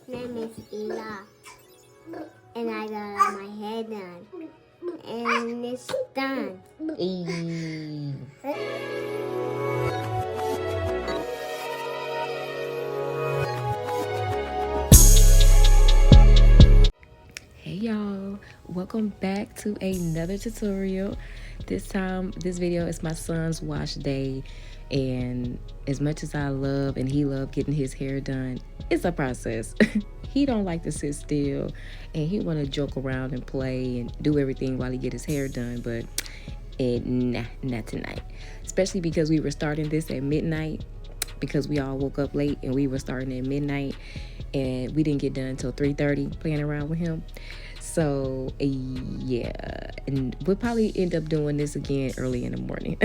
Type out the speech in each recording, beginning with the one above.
name is Ela, and I got my hair done, and it's done. Hey y'all, welcome back to another tutorial. This time, this video is my son's wash day, and as much as I love and he loved getting his hair done, it's a process. He don't like to sit still, and he want to joke around and play and do everything while he get his hair done, but nah, not tonight. Especially because we were starting this at midnight, because we all woke up late and we were starting at midnight, and we didn't get done until 3:30 playing around with him. So yeah, and we'll probably end up doing this again early in the morning.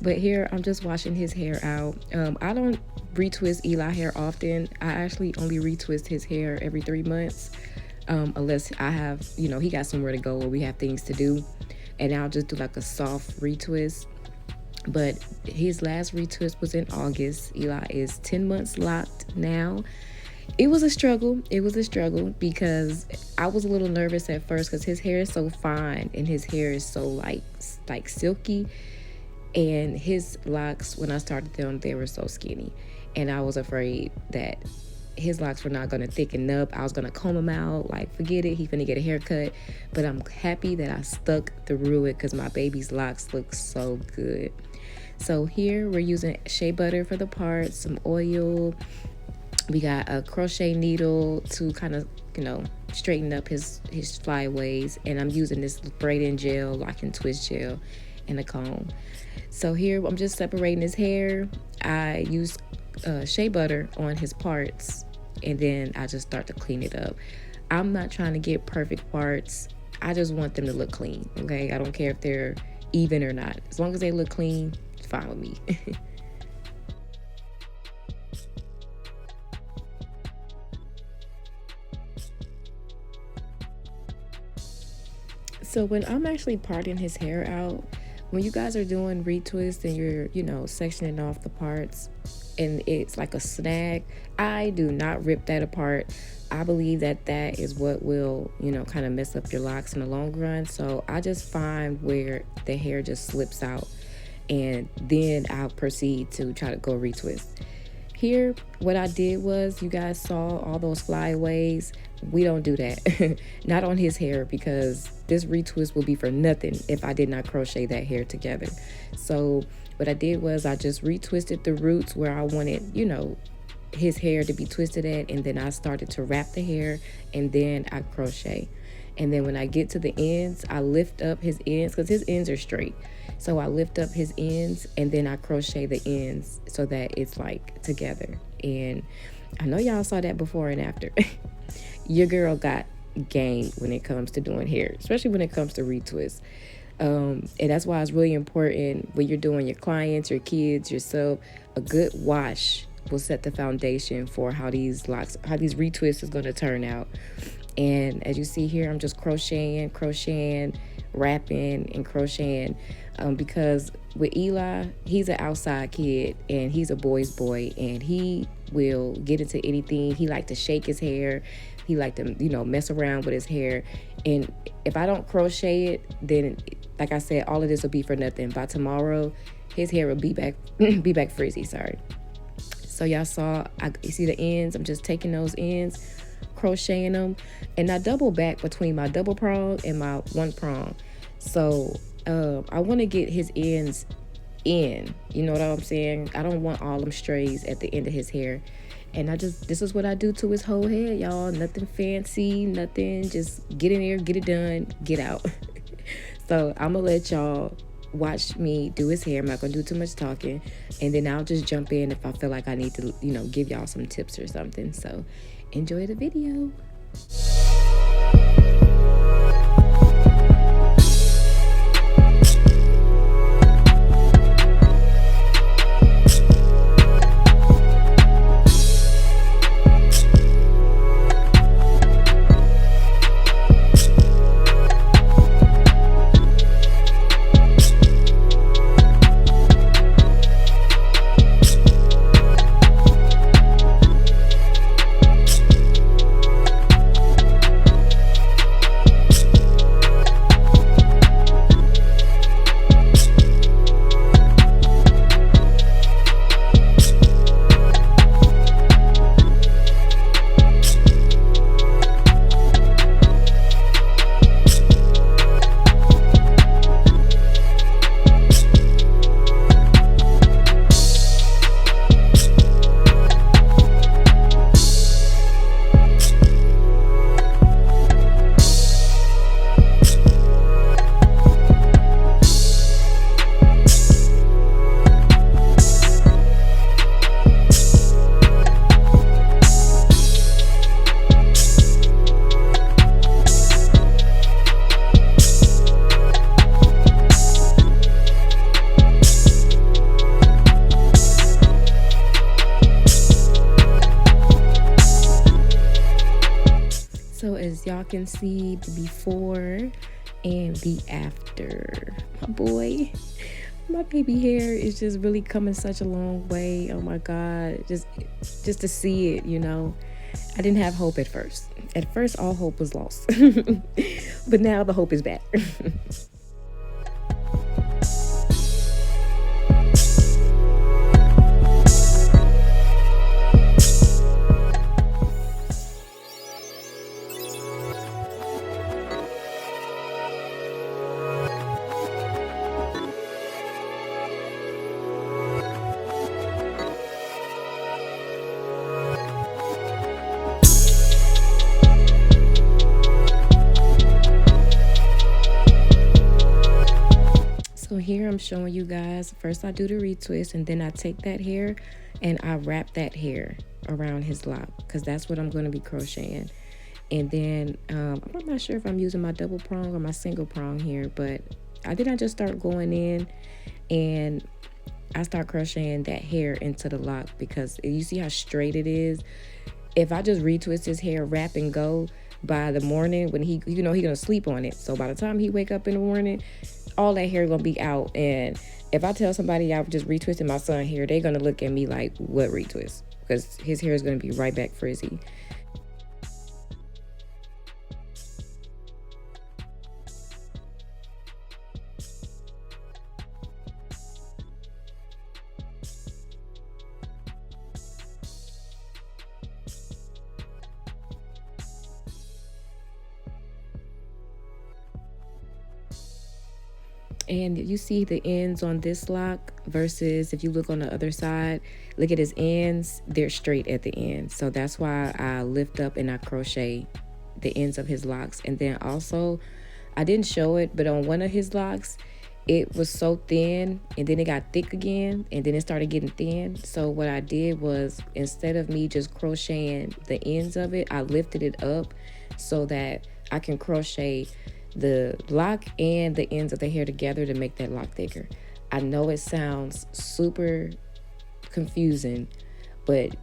But here I'm just washing his hair out. I don't retwist Eli hair often. I actually only retwist his hair every 3 months, unless I have, he got somewhere to go or we have things to do, and I'll just do like a soft retwist. But his last retwist was in August. Eli is 10 months locked now. It was a struggle. Because I was a little nervous at first because his hair is so fine and his hair is so like silky. And his locks, when I started them, they were so skinny. And I was afraid that his locks were not going to thicken up. I was going to comb them out. Like, forget it. He's going to get a haircut. But I'm happy that I stuck through it because my baby's locks look so good. So here we're using Shea Butter for the parts, some oil. We got a crochet needle to kind of, straighten up his flyaways. And I'm using this braiding gel, Loc N Twist Gel, and a comb. So here I'm just separating his hair. I use Shea Butter on his parts, and then I just start to clean it up. I'm not trying to get perfect parts. I just want them to look clean, okay? I don't care if they're even or not. As long as they look clean, it's fine with me. So when I'm actually parting his hair out, when you guys are doing retwist and you're, sectioning off the parts and it's like a snag, I do not rip that apart. I believe that is what will, kind of mess up your locks in the long run. So I just find where the hair just slips out, and then I'll proceed to try to go retwist. Here, what I did was, you guys saw all those flyaways. We don't do that. Not on his hair, because this retwist will be for nothing if I did not crochet that hair together. So what I did was I just retwisted the roots where I wanted, his hair to be twisted at, and then I started to wrap the hair, and then I crochet. And then when I get to the ends, I lift up his ends because his ends are straight. So I lift up his ends, and then I crochet the ends so that it's like together. And I know y'all saw that before and after. Your girl got game when it comes to doing hair, especially when it comes to retwists. And that's why it's really important when you're doing your clients, your kids, yourself, a good wash will set the foundation for how these retwists is going to turn out. And as you see here, I'm just crocheting, wrapping, and crocheting, because with Eli, he's an outside kid and he's a boy's boy, and he will get into anything. He like to shake his hair. He like to, mess around with his hair. And if I don't crochet it, then, like I said, all of this will be for nothing. By tomorrow, his hair will be back frizzy, sorry. So y'all saw, you see the ends? I'm just taking those ends, crocheting them, and I double back between my double prong and my one prong. So I want to get his ends in, you know what I'm saying? I don't want all them strays at the end of his hair. And this is what I do to his whole head, y'all. Nothing fancy, nothing, just get in there, get it done, get out. So I'm gonna let y'all watch me do his hair. I'm not gonna do too much talking, and then I'll just jump in if I feel like I need to, give y'all some tips or something. So enjoy the video. So as y'all can see, the before and the after. My boy, my baby hair is just really coming such a long way. Oh my God, just to see it, you know. I didn't have hope at first. At first, all hope was lost. But now the hope is back. So here I'm showing you guys, first I do the retwist and then I take that hair and I wrap that hair around his lock because that's what I'm going to be crocheting. And then I'm not sure if I'm using my double prong or my single prong here, but I just start going in and I start crocheting that hair into the lock because you see how straight it is. If I just retwist his hair, wrap and go, by the morning when he gonna sleep on it. So by the time he wake up in the morning, all that hair gonna be out. And if I tell somebody I just retwisted my son's hair, they're gonna look at me like, what retwist? Because his hair is gonna be right back frizzy. And you see the ends on this lock versus if you look on the other side, look at his ends, they're straight at the end. So that's why I lift up and I crochet the ends of his locks. And then also, I didn't show it, but on one of his locks, it was so thin and then it got thick again and then it started getting thin. So what I did was, instead of me just crocheting the ends of it, I lifted it up so that I can crochet the lock and the ends of the hair together to make that lock thicker. I know it sounds super confusing, but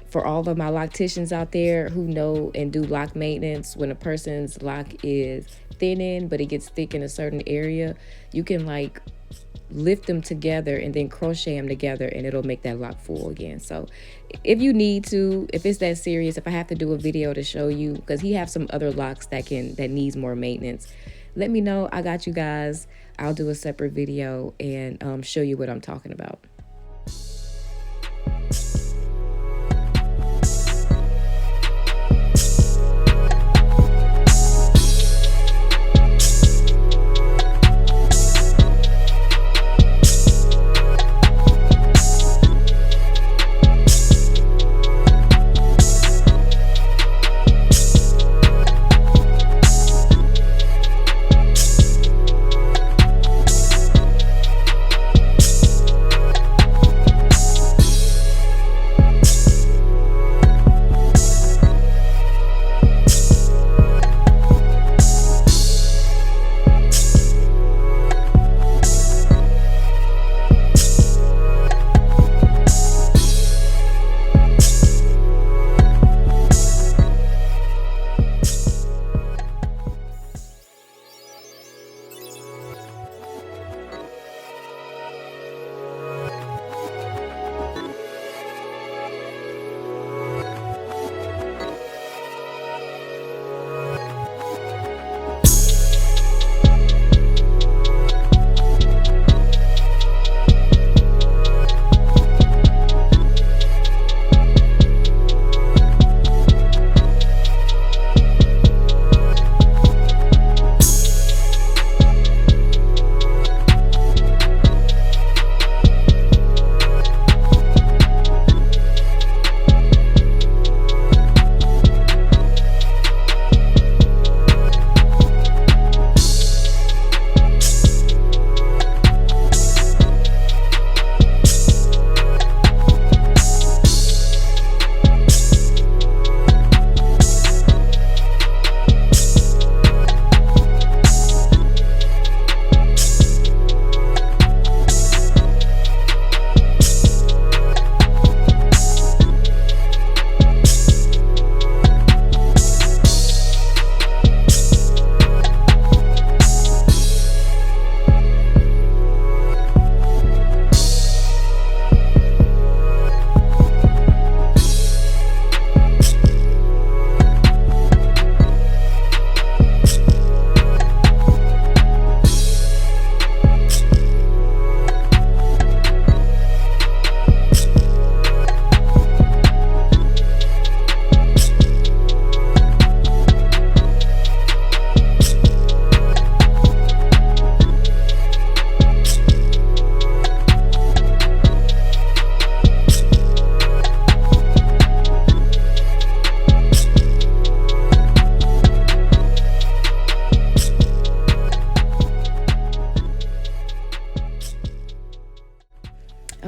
for all of my locticians out there who know and do lock maintenance, when a person's lock is thinning but it gets thick in a certain area, you can like lift them together and then crochet them together and it'll make that lock full again. So if you need to, if it's that serious, if I have to do a video to show you, because he have some other locks that needs more maintenance, let me know. I got you guys. I'll do a separate video and show you what I'm talking about.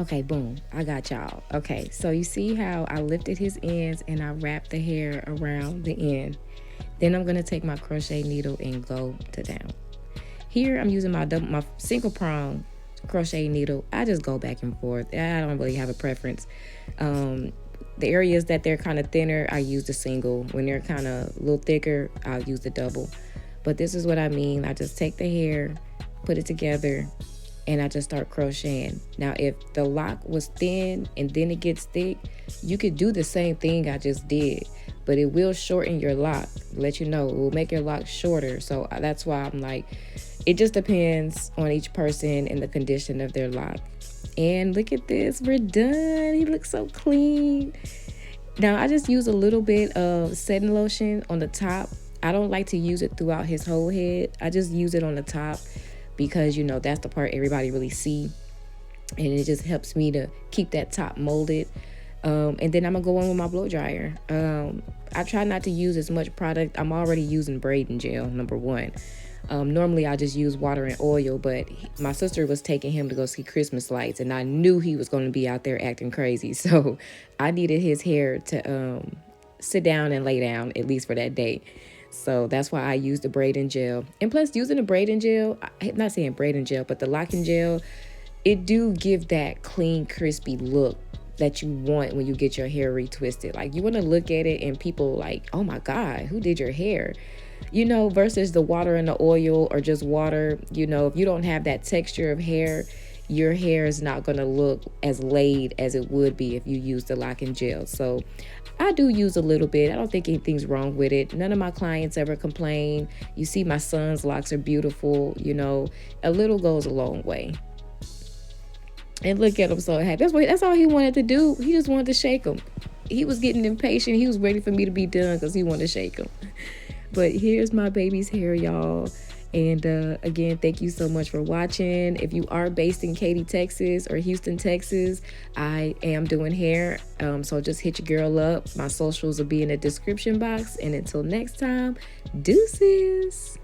Okay, boom, I got y'all. Okay, so you see how I lifted his ends and I wrapped the hair around the end. Then I'm gonna take my crochet needle and go to down. Here I'm using my single prong crochet needle. I just go back and forth. I don't really have a preference. The areas that they're kind of thinner, I use the single. When they're kind of a little thicker, I'll use the double. But this is what I mean. I just take the hair, put it together, and I just start crocheting. Now, if the lock was thin and then it gets thick, you could do the same thing I just did, but it will shorten your lock. Let you know, it will make your lock shorter. So that's why I'm like, it just depends on each person and the condition of their lock. And look at this, we're done. He looks so clean. Now, I just use a little bit of setting lotion on the top. I don't like to use it throughout his whole head. I just use it on the top because, you know, that's the part everybody really see. And it just helps me to keep that top molded. And then I'm gonna go on with my blow dryer. I try not to use as much product. I'm already using braiding gel, number one. Normally I just use water and oil, but my sister was taking him to go see Christmas lights, and I knew he was going to be out there acting crazy. So I needed his hair to sit down and lay down, at least for that day. So that's why I used the braiding gel. And plus, using the braiding gel, I'm not saying braiding gel, but the Loc N gel, it do give that clean, crispy look that you want when you get your hair retwisted. Like, you want to look at it and people like, oh my God, who did your hair? You know, versus the water and the oil or just water. You know, if you don't have that texture of hair, your hair is not going to look as laid as it would be if you use the Loc N gel. So I do use a little bit. I don't think anything's wrong with it. None of my clients ever complain. You see my son's locks are beautiful. You know, a little goes a long way. And look at him, so happy. That's all he wanted to do. He just wanted to shake them. He was getting impatient. He was waiting for me to be done because he wanted to shake them. But here's my baby's hair, y'all. And again, thank you so much for watching. If you are based in Katy, Texas or Houston, Texas, I am doing hair. So just hit your girl up. My socials will be in the description box. And until next time, deuces.